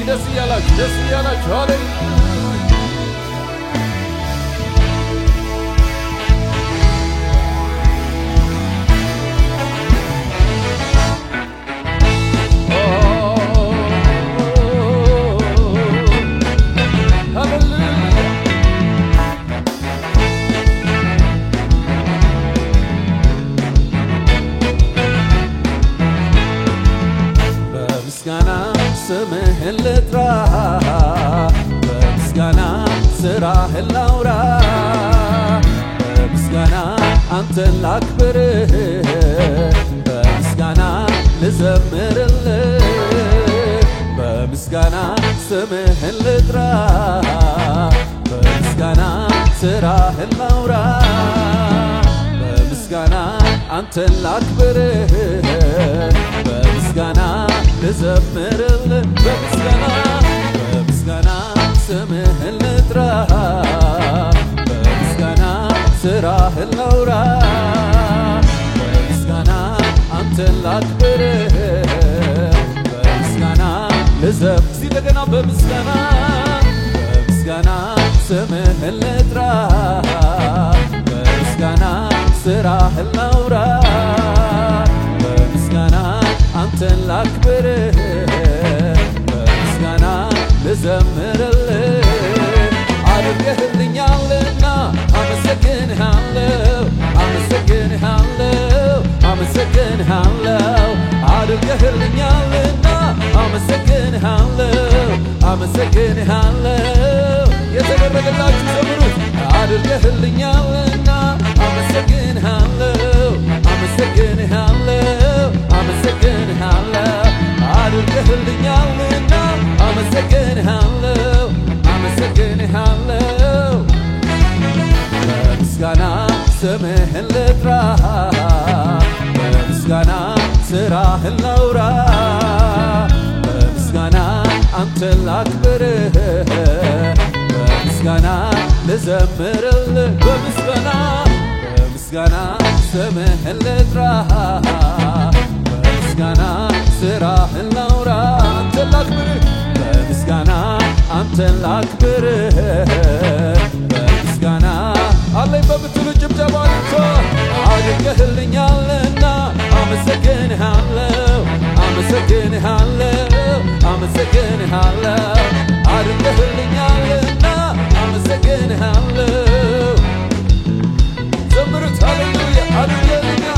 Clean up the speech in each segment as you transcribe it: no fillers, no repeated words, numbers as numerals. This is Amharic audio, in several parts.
ደስ ያላችሁ ሃሌሉያ سمه اللطرا بمسكنا سراح اللورا بمسكنا أنت الأكبر بمسكنا نزمر اللي بمسكنا سمه اللطرا بمسكنا سراح اللورا بمسكنا أنت الأكبر بمسكنا نزمر بمسكنا سمه اللطرا بمسكنا سراح اللورا بمسكنا أنت الأكبر بمسكنا نزم زيدنا بمسكنا سمه اللطرا بمسكنا سراح اللورا بمسكنا أنت الأكبر بمسكنا نزمر اللي عارفه اللي يعلنا I'm a second hello I'm a second hello I'm a second hello عارفه اللي يعلنا I'm a second hello I'm a second hello يتقرب الله تزمروا عارفه اللي يعلنا I'm a second hello I'm a second hello I'm a second hello عارفه اللي يعلنا I'm a second hello I'm a second hello بمسكنا سمه اللطرا بمسكنا سراح اللورا بمسكنا أنت الأكبر بمسكنا نزمر بمسكنا سمه اللطرا بمسكنا سراح اللورا أنت الأكبر بمسكنا أنت الأكبر بمسكنا الله يببتلو جبجبانيكو عادقه اللي يعلنا I'm a second hello I'm a second hello I'm a second hello عادقه اللي يعلنا I'm a second hello زمرت هاليلويا هاليلويا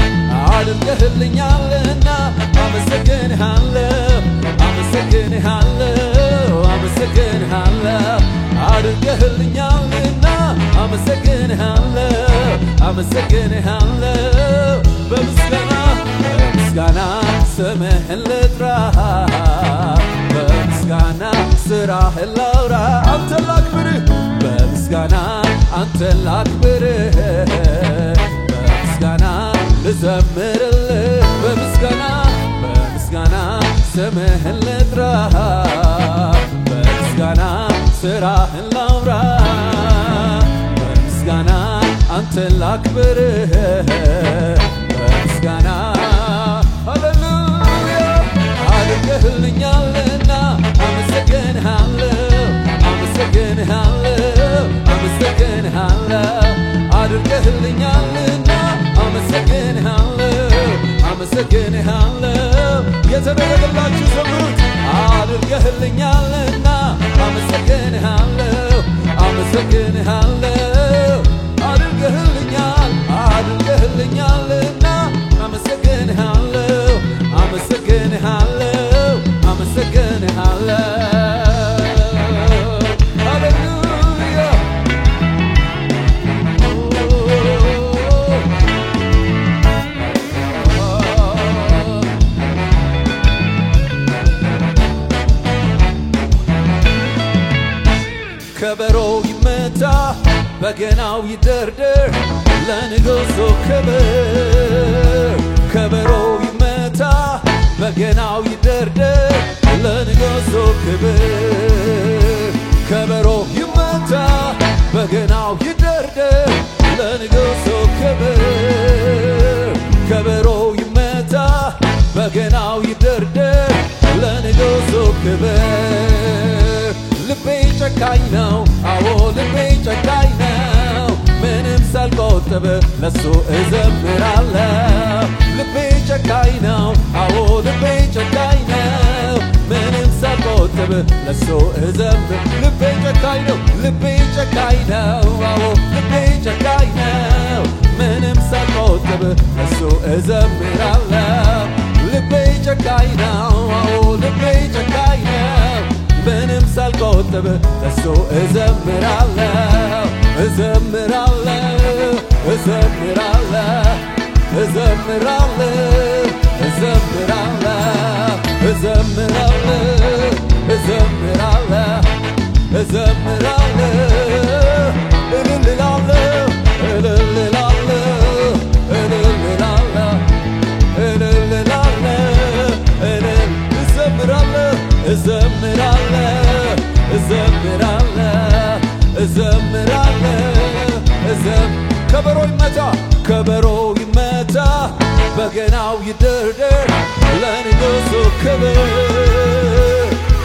عادقه اللي يعلنا I'm a second hello I'm a second hello I'm a second hello عادقه اللي يعلنا I'm a second hello I'm a second hello بمسكنا سمه اللطرا بمسكنا سراح اللورا أنت الأكبر بمسكنا أنت الأكبر بمسكنا نزمر بمسكنا سمه اللطرا بمسكنا سراح اللورا بمسكنا أنت الأكبر بمسكنا هاليلويا عارفه اللي يعلنا I'm a second hello I'm a second hello I'm a second hello عارفه اللي يعلنا I'm a second hello I'm a second hello يتبرد الله تزمرت عارفه اللي يعلنا I'm a second hello I'm a second hello عارفه اللي يعلنا I'm a second hello I'm a second hello I'm a second hello Hallelujah ከበሮ ይመታ በገናው ይደርደር ለንጉሱ ክብር ከበሮ ይመታ በገናው ይደርደር ለንጉሱ ክብር ከበሮ ይመታ በገናው ይደርደር ለንጉሱ ክብር ከበሮ ይመታ በገናው ይደርደር ለንጉሱ ክብር ሳልቆጥብ ለሱ እዘምራለሁ ልቤ ጨካኝ ነው አዎ ልቤ ጨካኝ ነው ምንም ሳልቆጥብ ለሱ እዘምር ልቤ ጨካኝ ነው ልቤ ጨካኝ ነው አዎ ልቤ ጨካኝ ነው ምንም ሳልቆጥብ ለሱ እዘምራለሁ ልቤ ጨካኝ ነው አዎ ልቤ ጨካኝ ነው ምንም ሳልቆጥብ ለሱ እዘምራለሁ እዘምራለሁ እዘምራለሁ እዘምራለሁ እዘምራለሁ እዘምራለሁ እዘምራለሁ እዘምራለሁ እልልላለሁ እልልላለሁ እልልላለሁ እልልላለሁ እዘምራለሁ እዘምራለሁ እዘምራለሁ እዘምራለሁ ከበሮ ይመታ ከበሮ ይመታ በገናው ይደርደር ለንጉሡ ክብር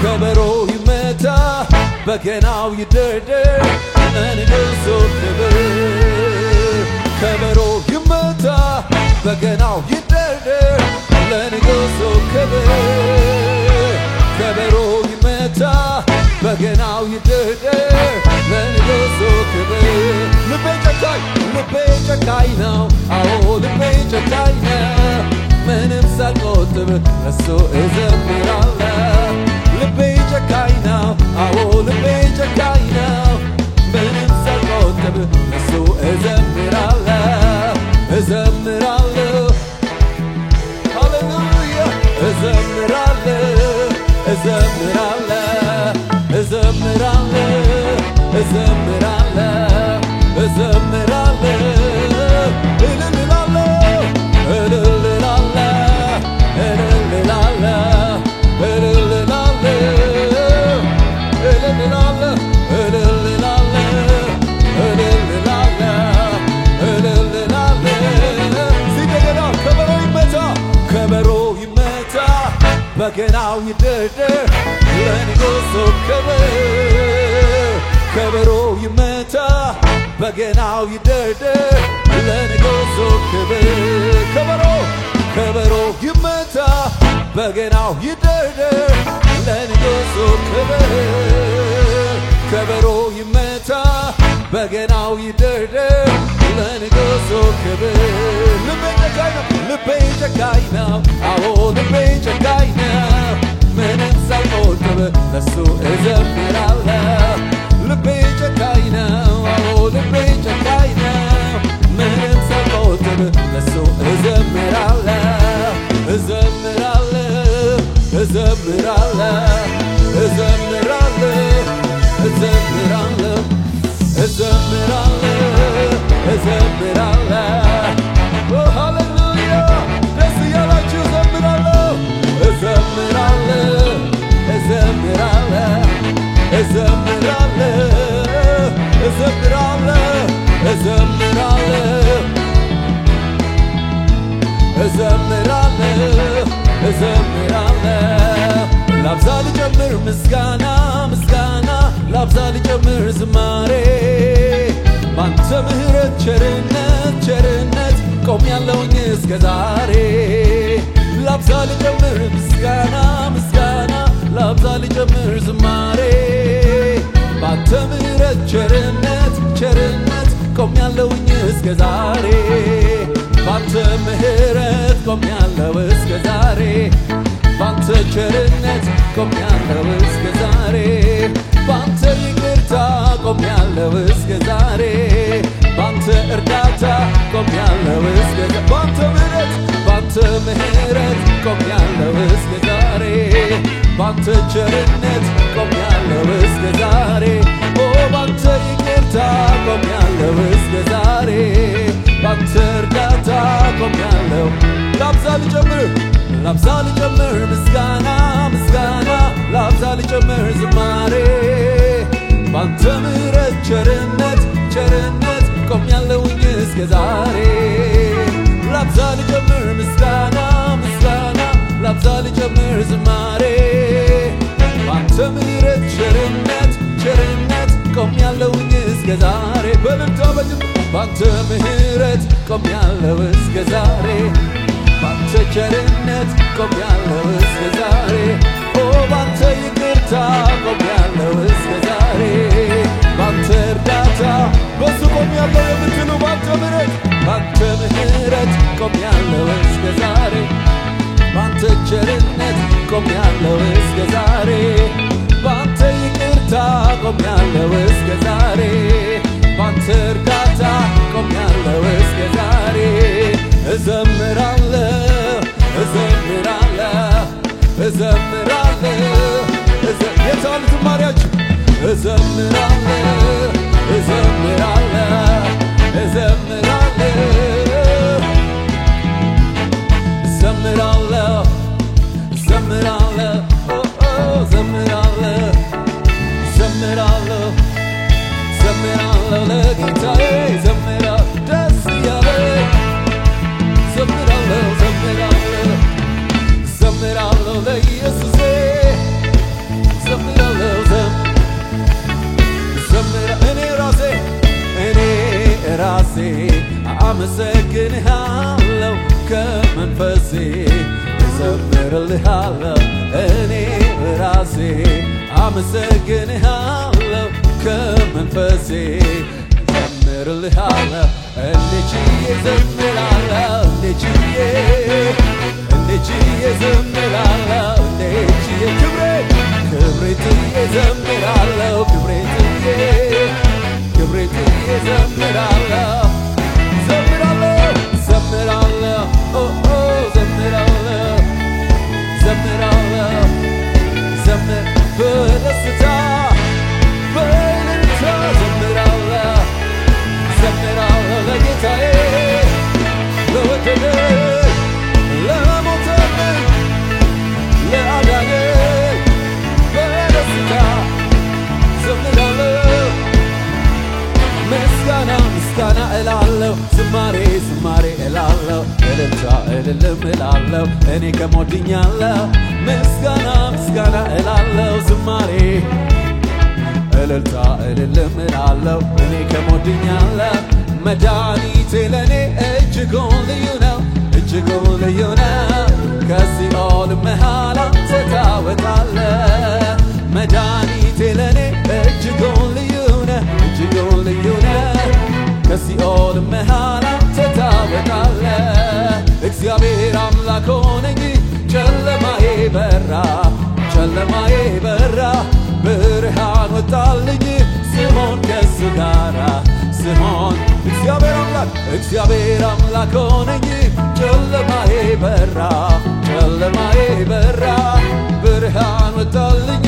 ከበሮ ይመታ በገናው ይደርደር ለንጉሡ ክብር ከበሮ ይመታ በገናው ይደርደር ለንጉሡ ክብር ከበሮ ይመታ በገናው ይደርደር ለንጉሡ ክብር ልቤ ጨካኝ ነው አዎ ልቤ ጨካኝ ነው ምንም ሳልቆጥብ ለሱ እዘምራለሁ ልቤ ጨካኝ ነው አዎ ልቤ ጨካኝ ነው ምንም ሳልቆጥብ ለሱ እዘምራለሁ እዘምራለሁ ሃሌሉያ እዘምራለሁ እዘምራለሁ እዘምራለሁ እዘምራለሁ እዘምራለሁ እልልላለሁ እልልላለሁ እልልላለሁ እልልላለሁ እልልላለሁ እልልላለሁ እልልላለሁ እልልላለሁ ሲደገና ከበሮ ይመታ ከበሮ ይመታ በገናው ይደርደር ለንጉሡ ክብር ከበሮ ይመታ በገናው ይደርደር ለንጉሡ ክብር ከበሮ ይመታ በገናው ይደርደር ለንጉሡ ክብር ከበሮ ይመታ በገናው ይደርደር ለንጉሡ ክብር ልቤ ጨካኝ ነው አዎ ልቤ ጨካኝ ነው ምንም ሳልቆጥብ ለሱ እዘምራለሁ ልቤ ጨካኝ ነው አዎ ልቤ ጨካኝ ነው ምንም ሳልቆጥብ ለሱ እዘምራለሁ እዘምራለሁ እዘምራለሁ እዘምራለሁ እዘምራለሁ እዘምራለሁ እዘምራለሁ ሃሌሉያ ደስ እያላችሁ እዘምራለሁ እዘምራለሁ እዘምራለሁ እዘምራለሁ እዘምራለሁ እዘምራለሁ እዘምራለሁ እዘምራለሁ ላብዛ ልጨምር ምስጋና ምስጋና ላብዛ ልጨምር ዝማሬ ባንተ ምሕረት ቸርነት ቸርነት ቆሜያለሁኝ እስከ ዛሬ ላብዛ ልጨምር ምስጋና ምስጋና ላብዛ ልጨምር ዝማሬ ባንተ ምሕረት ቸርነት ቸርነት ቆሜያለሁኝ እስከ ዛሬ ባንተ ምሕረት ቆሜያለሁ እስከ ዛሬ ባንተ ቸርነት ቆሜያለሁ እስከ ዛሬ ባንተ ይቅርታ ቆሜያለሁ እስከ ዛሬ ባንተ እርዳታ ቆሜያለሁ እስከ ዛሬ ባንተ ምሕረት ቆሜያለሁ እስከ ዛሬ ባንተ ቸርነት ቆሜያለሁ እስከ ዛሬ ኦ ባንተ ይቅርታ ቆሜያለሁ እስከ ዛሬ ባንተ እርዳታ ቆሜያለሁ ላብዛ ልጨምር ምስጋና ምስጋና ላብዛ ልጨምር ዝማሬ ባንተ ምሕረት ቸርነት ቸርነት ቆሜያለሁኝ እስከ ዛሬ ላብዛ ልጨምር ምስጋና ምስጋና ላብዛ ልጨምር ዝማሬ ባንተ ምሕረት ቸርነት ቸርነት ቆሜያለሁኝ እስከ ዛሬ በልልታ ባንተ ምሕረት ቆሜያለሁ እስከ ዛሬ ባንተ ቸርነት ቆሜያለሁ እስከ ዛሬ ባንተ ይቅርታ ቆሜያለሁ እስከ ዛሬ ባንተ እርዳታ በሱ ቆሜያለሁ የምትሉ ባንተ ምህረት ቆሜያለሁ እስከ ዛሬ ባንተ ቸርነት ቆሜያለሁ እስከ ዛሬ ባንተ ይቅርታ ቆሜያለሁ እስከ ዛሬ ባንተ እርዳታ ቆሜያለሁ እስከ ዛሬ እዘምራለሁ የታል ዝማሬያችሁ እዘምራለሁ ለጌታዬ ዘምራለሁ ደስ እያለኝ ዘምራለሁ ለኢየሱሴ እኔ ራሴ አመሰግንሃለሁ ከመንፈሴ እዘምርልሃለሁ እኔ ራሴ አመሰግንሃለሁ ከመንፈሴ እዘምርልሃለሁ እንዴችዬ እዘምራለሁ እንዴችዬ እዘምራለሁ እንዴችዬ ክብሬትዬ እዘምራለሁ ክብሬትዬ እዘምራለሁ በደስታ በእልልታ ዘምራለሁ ለጌታዬ ለወደደኝ ለሞተልኝ ለአዳነኝ በደስታ ዘምራለሁ ምስጋና እላለሁ ዝማሬ እላለሁ እልልታ እልልም እላለሁ እኔ ከሞት ድኛለሁ ምስጋና እላለሁ ዝማሬ እልልታ እልልም እላለሁ እኔ ከሞት ድኛለሁ መድኃኒቴ ለእኔ እጅጉን ልዩ ነው ከሲኦል መሃል አንተ ታወጣለህ መድኃኒቴ ለእኔ እጅጉን ልዩ ነህ ከሲኦል መሃል አንተ ታወጣለህ እግዚአብሔር አምላክ ሆነኝ ጨለማዬ በራ ብርሃን ወጣልኝ ስሆን ከሱ ጋራ እግዚአብሔር አምላክ ሆነኝ ጨለማዬ በራ ብርሃን ወጣልኝ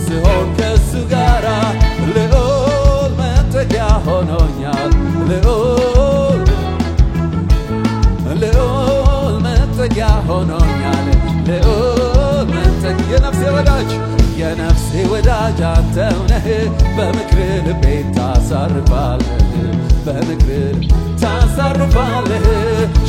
ስሆን ከሱ ጋራ ልዑል መጠጊያ ሆኖኛል ልዑል መጠጊያ ሆኖኛል የነፍሴ ወዳጅ አንተው ነህ በምክር ልቤን ታሳርፋለህ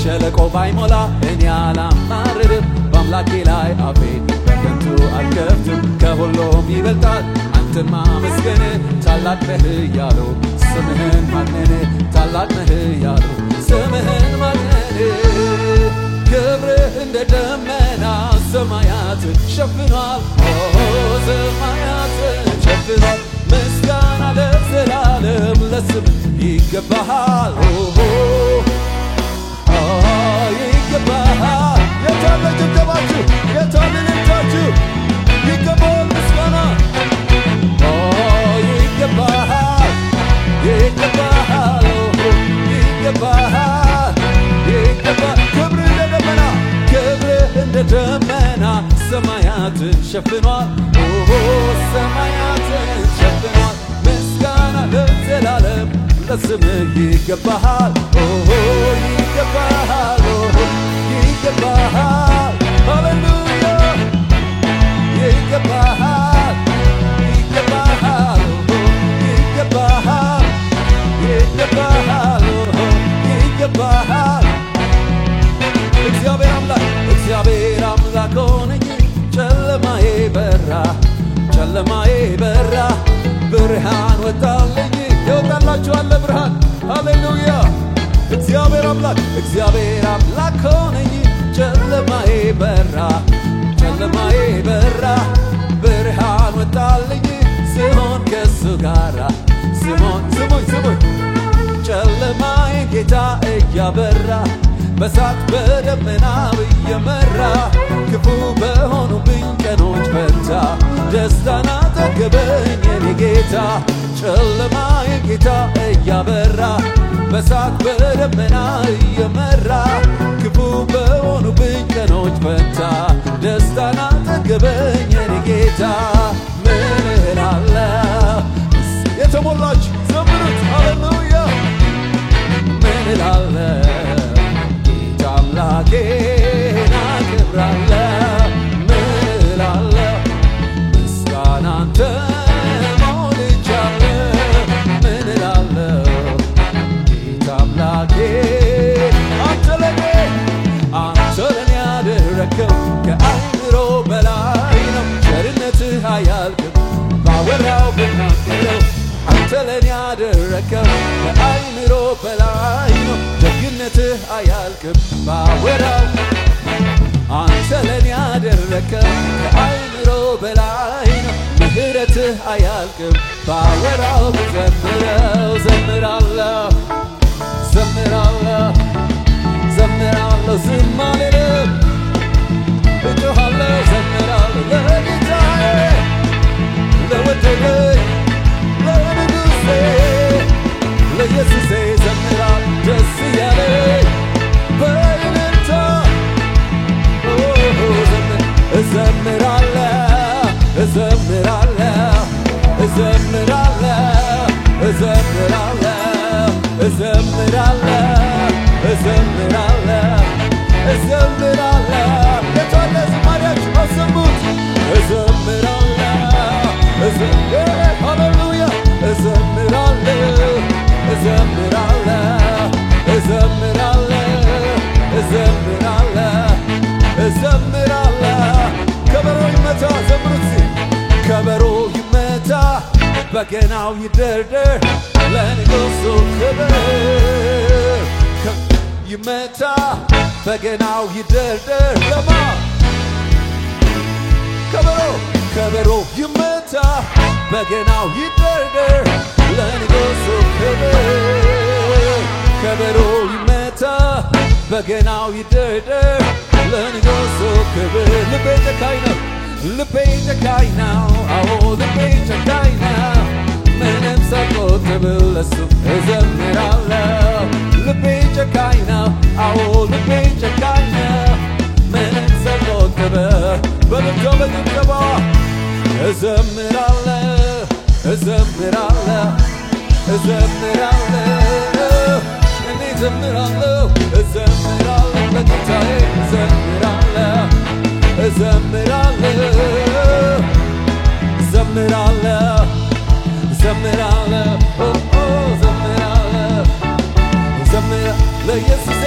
ሸለቆ ባይሞላ እኔ አላማርርም በአምላኬ ላይ አፌን በከንቱ አልከፍትም ከሁሉም ይበልጣል አንተን ማመስገን ታላቅ ነህ እያሉ ስምህን ማግነን ታላቅ ነህ እያሉ ስምህን ማግነን ክብርህ እንደ ደመና ሰማያትን ሸፍኗል ምስጋና ለዘላለም ለስምህ ይገባሃል ይገባሃል የታለ ጭብጨባችሁ የታለ እልልታችሁ ይገባሃል ምስጋና ይገባሃል ክብርህ እንደ ደመና ሰማያትን ሸፍኗል ምስጋና ለዘላለም ለስምህ ይገባሃል ሃሌሉያ ይገባሃል እግዚአብሔር አምላክ ሆነኝ ጨለማዬ በራ ብርሃን ወጣልኝ ይወጣላችኋል ብርሃን ሃሌሉያ እግዚአብሔር አምላክ ሆነኝ ጨለማዬ በራ ብርሃን ወጣልኝ ስሆን ከሱ ጋራ ስሙኝ ጨለማዬ ጌታ እያበራ በሳት በደመና እየመራ ክፉ በሆኑብኝ ቀኖች ፈታ ደስታን አጠገበኝ የኔ ጌታ ጨለማዬ ጌታ እያበራ በሳት በደመና እየመራ ክፉ በሆኑብኝ ቀኖች ፈታ ደስታን አጠገበኝ የኔ ጌታ ምን እላለሁ የተሞላች ዘምሩት ሃሌሉያ ምን እላለሁ ጌታ አምላኬን አከብራለሁ ምን እላለሁ ምስጋና አንተ ሞልቻለሁ ምን እላለሁ ጌታ አምላኬን አንተ ለኔ ያደረከው ከአእምሮ በላይ ነው ቸርነትህ አያልቅም ባወራው ብናገረው አንተ ለኔ ያደረከው ከአእምሮ በላይ ነው ደግነትህ አያልቅም ባወራው አንተ ለኔ ያደረከው ከአእምሮ በላይ ነው ምህረትህ አያልቅም ባወራው ዘምራለሁ ዝም አልልም እጮሃለሁ ዘምራለሁ ለጌታዬ ለወደደኝ ለንጉሴ ለኢየሱሴ ዘምራለሁ ደስ እያለኝ በእልልታ እዘምራለሁ የታለ ዝማሬያችሁ አሰሙት ሃሌሉያ እዘምራለሁ ከበሮ ይመታ ዘምሩት ከበሮ ይመታ በገናው ይደርደር ለንጉሡ ክብር ይመታ በገናው ይደርደር ለማ ከበሮ ይመታ በገናው ይደርደር ለንጉሡ ክብር ከበሮ ይመታ በገናው ይደርደር ለንጉሡ ክብር ልቤ ጨካኝ ነው አዎ ልቤ ጨካኝ ነው ምንም ሳልቆጥብ ለሱ እዘምራለሁ ልቤ ጨካኝ ነው አዎ ልቤ ጨካኝ ነው ምንም ሳልቆጥብ በልብባ እዘምራለሁ እኔ እዘምራለሁ ለጌታዬ ዘምራለሁ ለኢየሱሴ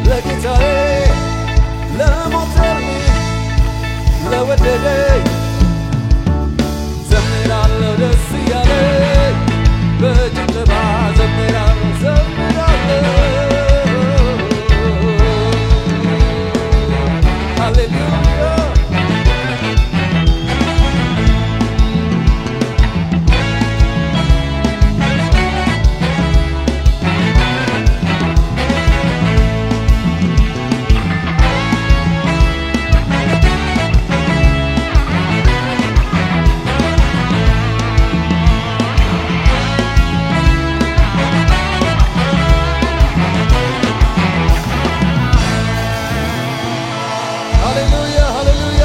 ለጌታዬ ለሞተልኝ ለወደደኝ ዘምራለሁ ደስ እያለኝ በጭብጨባ ዘምራለሁ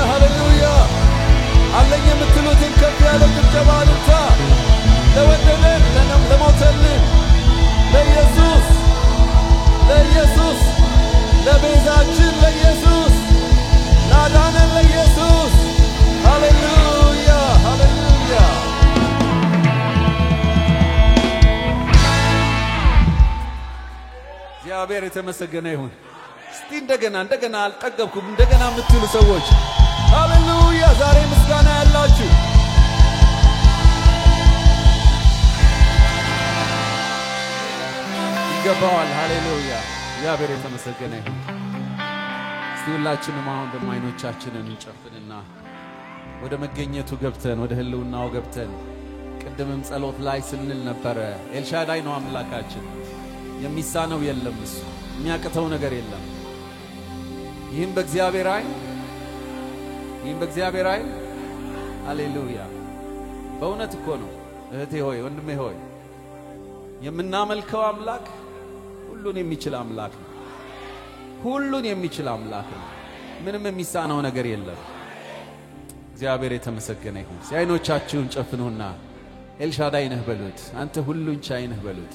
ሃሌሉያ አለኝ የምትሉትን ከፍ ያለ ጭብጨባ ልታ ለወደደን ለሞተልን ለኢየሱስ ለቤዛችን ለኢየሱስ ላዳነን ለኢየሱስ ሃሌሉያ እግዚአብሔር የተመሰገነ ይሁን። እስቲ እንደገና አልጠገብኩም እንደገና የምትሉ ሰዎች ሃሌሉያ ዛሬ ምስጋና ያላችሁ ይገባዋል። ሃሌሉያ እግዚአብሔር የተመሰገነ ይሁን። እስቲ ሁላችንም አሁን በማይኖቻችንን እንጨፍንና ወደ መገኘቱ ገብተን ወደ ህልውናው ገብተን ቅድምም ጸሎት ላይ ስንል ነበር ኤልሻዳይ ነው አምላካችን የሚሳነው የለም እሱ የሚያቅተው ነገር የለም ይህም በእግዚአብሔር አይን ሃሌሉያ በእውነት እኮ ነው እህቴ ሆይ ወንድሜ ሆይ የምናመልከው አምላክ ሁሉን የሚችል አምላክ ነው ሁሉን የሚችል አምላክ ነው ምንም የሚሳነው ነገር የለም እግዚአብሔር የተመሰገነ ይሁን አይኖቻችሁን ጨፍኑና ኤልሻዳይ ነህ በሉት አንተ ሁሉን ቻይ ነህ በሉት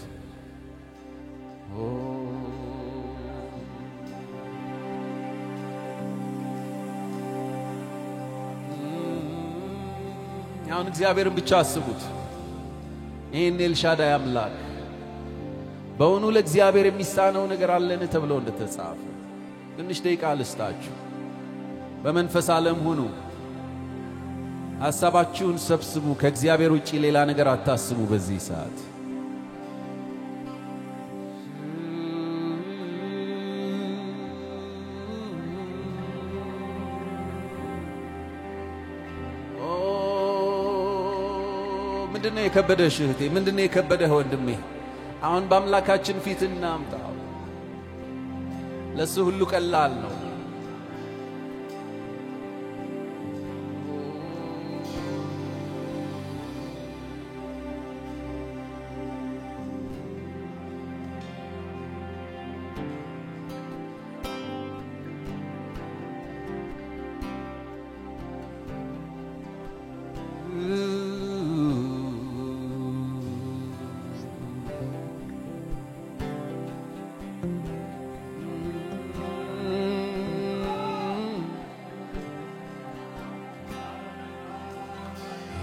አሁን እግዚአብሔርን ብቻ አስቡት ይሄን ኤልሻዳይ አምላክ በእውኑ ለእግዚአብሔር የሚሳነው ነገር አለን ተብሎ እንደተጻፈ ትንሽ ደቂቃ ልስጣችሁ በመንፈስ ዓለም ሁኑ ሐሳባችሁን ሰብስቡ ከእግዚአብሔር ውጪ ሌላ ነገር አታስቡ በዚህ ሰዓት ምንድነው የከበደሽ እህቴ ምንድነው የከበደህ ወንድሜ አሁን በአምላካችን ፊት እናምጣው ለሱ ሁሉ ቀላል ነው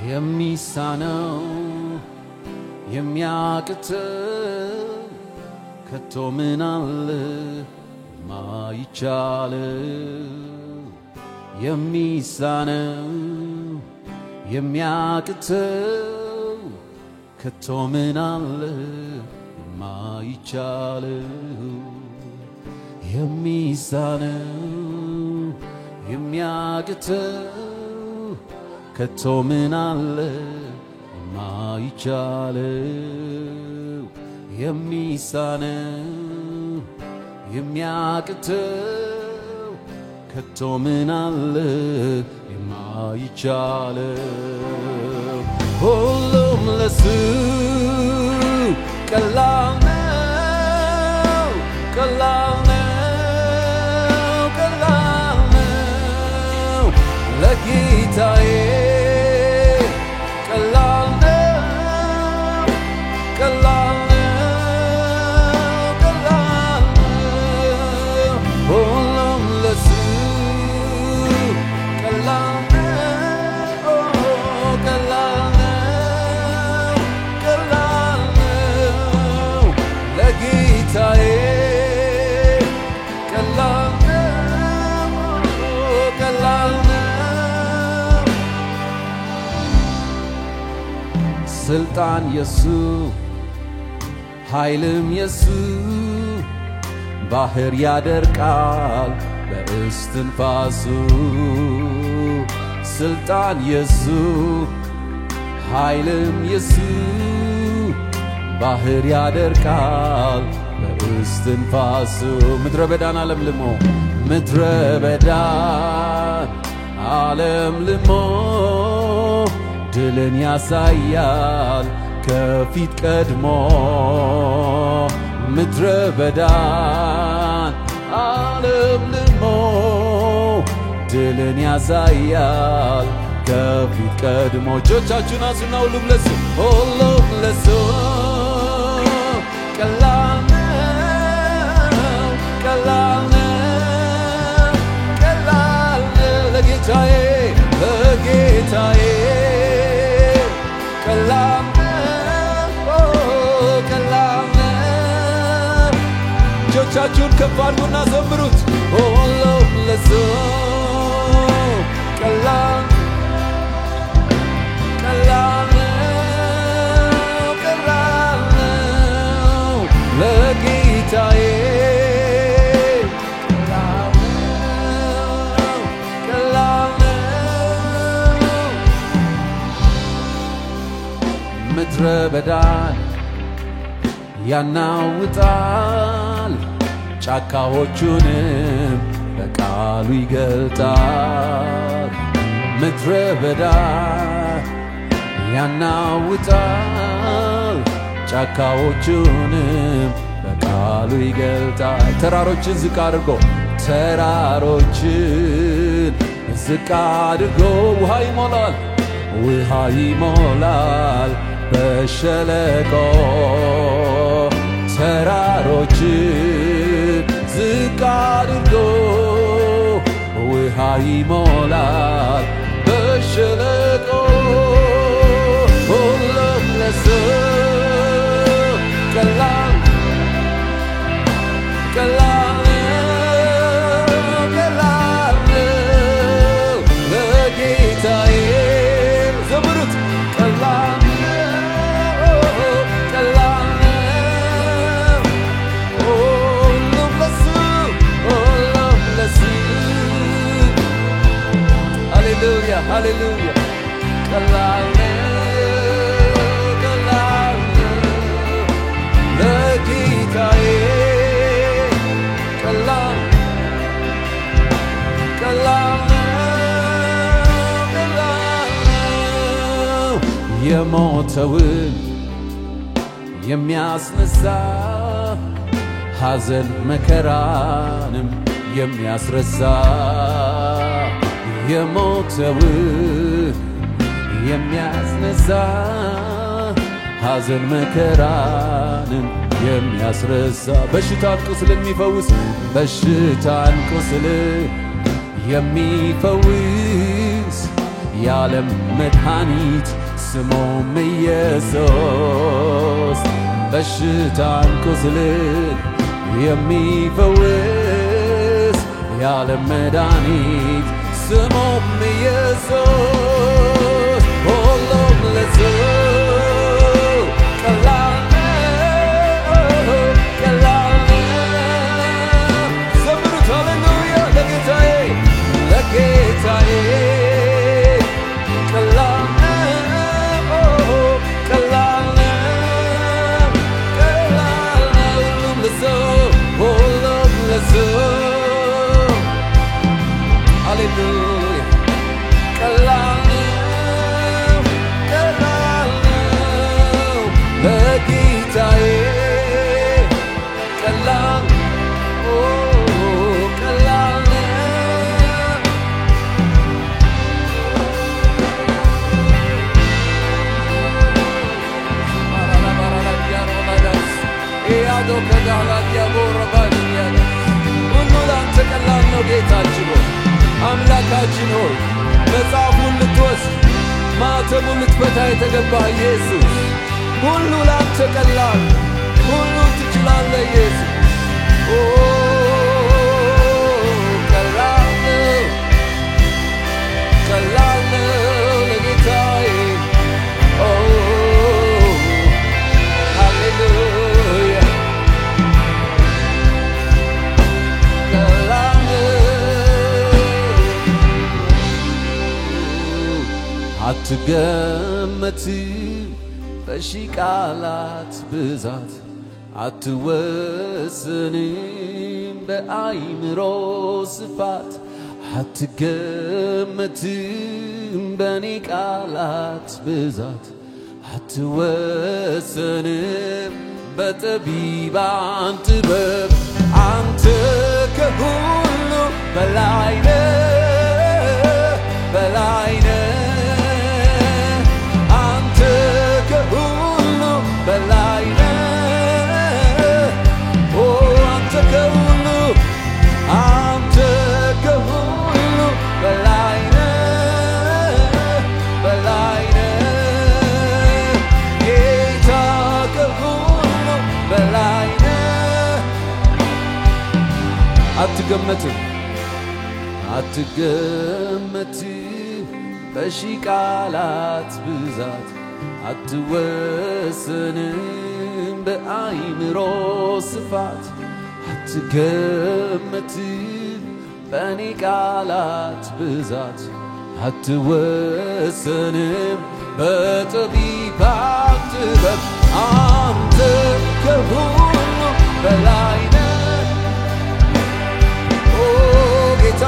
የሚሳነው የሚያቅተው ከቶ ምን አለ ማይቻል የሚሳነው የሚያቅተው ከቶ ምን አለ ማይቻል የሚሳነው የሚያቅተው ከቶ ምን አለ ማይቻል የሚሳነው የሚያቅተው ከቶ ምን አለ ማይቻል ሁሉም ለሱ ቀላል ነው ቀላል ነው ቀላል ነው ለጌታዬ ስልጣን የሱ ኃይልም የሱ ባህር ያደርቃል በእስትንፋሱ ስልጣን የሱ ኃይልም የሱ ባህር ያደርቃል በእስትንፋሱ ምድረ በዳን አለምልሞ ምድረ በዳን አለምልሞ ድልን ያሳያል ከፊት ቀድሞ ምድረ በዳን አለምልሞ ድልን ያሳያል ከፊት ቀድሞ እጆቻችሁን አንሱና ሁሉም ለሱ ቀላል ነው ቀላል ነው ቀላል ነው ለጌታዬ ቀላል ነው ቀላል ነው እጆቻችሁን ከፍ አድርጉና ዘምሩት ሁሉም ለሱ ቀላል ነው ቀላል ነው ለጌታ ምድረ በዳን ያናውጣል ጫካዎቹንም በቃሉ ይገልጣል ምድረ በዳን ያናውጣል ጫካዎቹንም በቃሉ ይገልጣል ተራሮችን ዝቅ አድርጎ ተራሮችን ዝቅ አድርጎ ውሃ ይሞላል በሸለቆ ተራሮችን ዝቅ አድርጎ ውሃ ይሞላል በሸለቆ ሁሉም ለሰው ቀላል ለጌታዬ ዘምሩት ቀላል ሁሉም ለሱ ሃሌሉያ ሃሌሉያ ቀላል ለጌታዬ የሞተውን የሚያስነሳ ሐዘን መከራንም የሚያስረሳ የሞተውን የሚያስነሳ ሐዘን መከራንም የሚያስረሳ በሽታን ቁስል የሚፈውስ በሽታን ቁስል የሚፈውስ የዓለም መድኃኒት ስሙም ኢየሱስ በሽታን ቁስል የሚፈውስ የዓለም መድኃኒት ስሙም ኢየሱስ ሁሉም ለሰው ዘምሩት ሃሌሉያ ለጌታዬ Hallelujah. አምላካችን ሆይ መጽሐፉን ልትወስድ ማተሙን ልትፈታ የተገባህ ኢየሱስ ሁሉ ላንተ ቀላል ሁሉ ትችላለህ ኢየሱስ ቀላል ለጌታዬ ሃሌሉያ አትገመትም በሺህ ቃላት ብዛት አትወስንም በአይምሮ ስፋት አትገመትም በኔ ቃላት ብዛት አትወስንም በጠቢባን ጥበብ አንተ ከሁሉ በላይ ነህ በላይ ነህ በላይ ነህ አንተ ከሁሉ በላይ ነህ ጌታ ከሁሉ በላይ ነህ አትገመትም በሺህ ቃላት ብዛት አትወስንም በአይምሮ ስፋት አትገመትም በኔ ቃላት ብዛት አትወሰንም በጠቢባን ጥበብ አንተ ከሁሉ በላይ ነህ ኦ ጌታ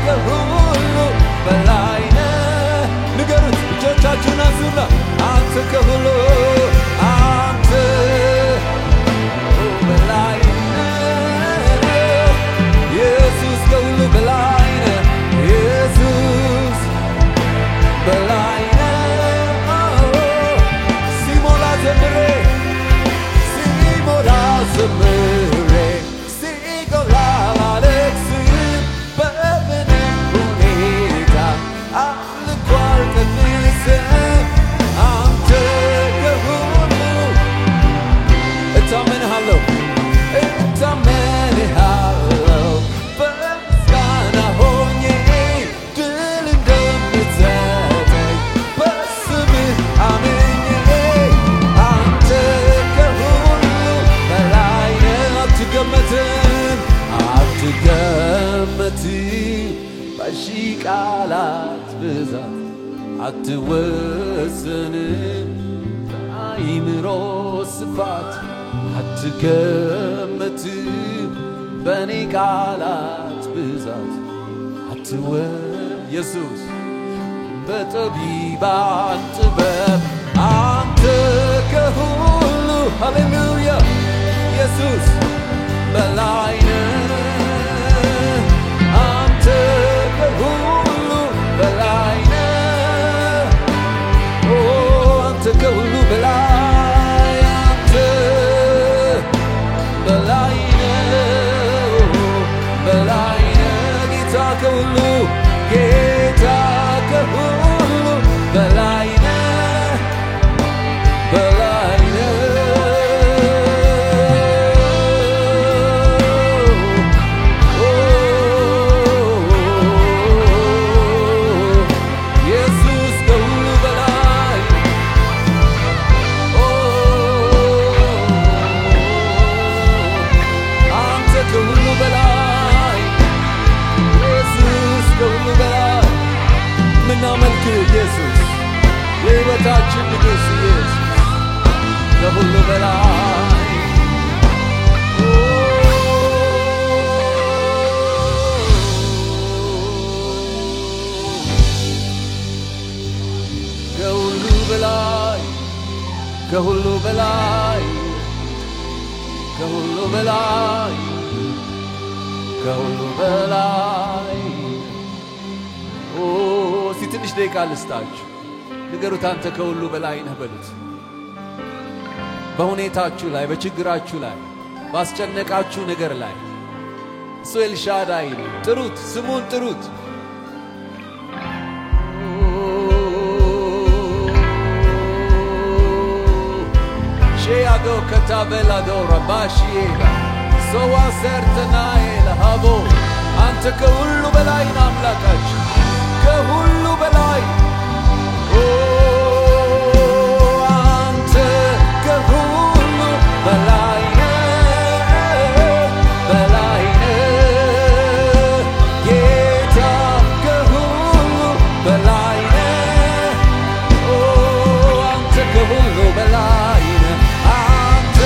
ከሁሉ በላይ ነህ ንገሩት እጆቻችሁን አንሱና አንተ ከሁሉ አንተ በላይ ነህ ኢየሱስ ከሁሉ በላይ ነህ ኢየሱስ በላይ ነህ ሲሞላ ዘምሬ ሲጎላ ላለቅስ በምንም ሁኔታ አምልኮ አልቀንስም አንተ ከሁሉ እታመንሃለሁ በምስጋና ሆኜ ድል እንደምትሰጠኝ በስምህ አምኜ አንተ ከሁሉ በላይ ነህ አትገመትም በሺህ ቃላት ብዛት አትወሰንም በአእምሮ ስፋት አትገመትም በኔ ቃላት ብዛት ኢየሱስ በጠቢባን ጥበብ አንተ ከሁሉ ሃሌሉያ ኢየሱስ በላይ ነህ አንተ ከሁሉ በላይ ነህ ኦ አንተ ከሁሉ በላይ አንተ በላይ ነህ ጌታ ከሁሉ በላይ ነህ ኢየሱስ ከሁሉ በላይ አንተ ከሁሉ በላይ ኢየሱስ ከሁሉ በላይ ምናመልክ ኢየሱስ የሕይወታችን ንጉሥ ኢየሱስ ከሁሉ በላይ ከሁሉ በላይ ከሁሉ በላይ ከሁሉ በላይ ኦ ትንሽ ደቂቃ ልስጣችሁ ንገሩት አንተ ከሁሉ በላይ ነህ በሉት በሁኔታችሁ ላይ በችግራችሁ ላይ ባስጨነቃችሁ ነገር ላይ እሱ ኤልሻዳይ ነው ጥሩት ስሙን ጥሩት ሼያዶ ከታበላዶ ረባሺላ ሶዋ ሰርተናይ ለሃቦ አንተ ከሁሉ በላይ ነህ አምላካችን ከሁሉ በላይ አንተ ከሁሉ በላይ ነህ ጌታ ከሁሉ በላይ ነህ አንተ ከሁሉ በላይ ነህ አንተ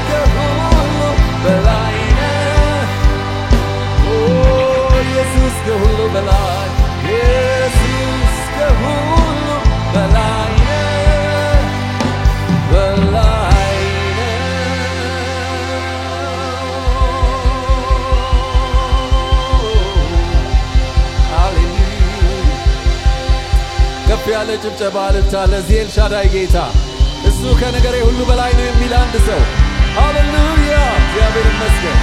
ከሁሉ በላይ ነህ ኢየሱስ ከሁሉ በላይ ኢየሱስ ከሁሉ በላይ ነህ በላይ ከፍ ያለ ጭብጨባ እልልታ ለዚህ ኤልሻዳይ ጌታ እሱ ከነገሬ ሁሉ በላይ ነው የሚል አንድ ሰው ሃሌሉያ እግዚአብሔር ይመስገን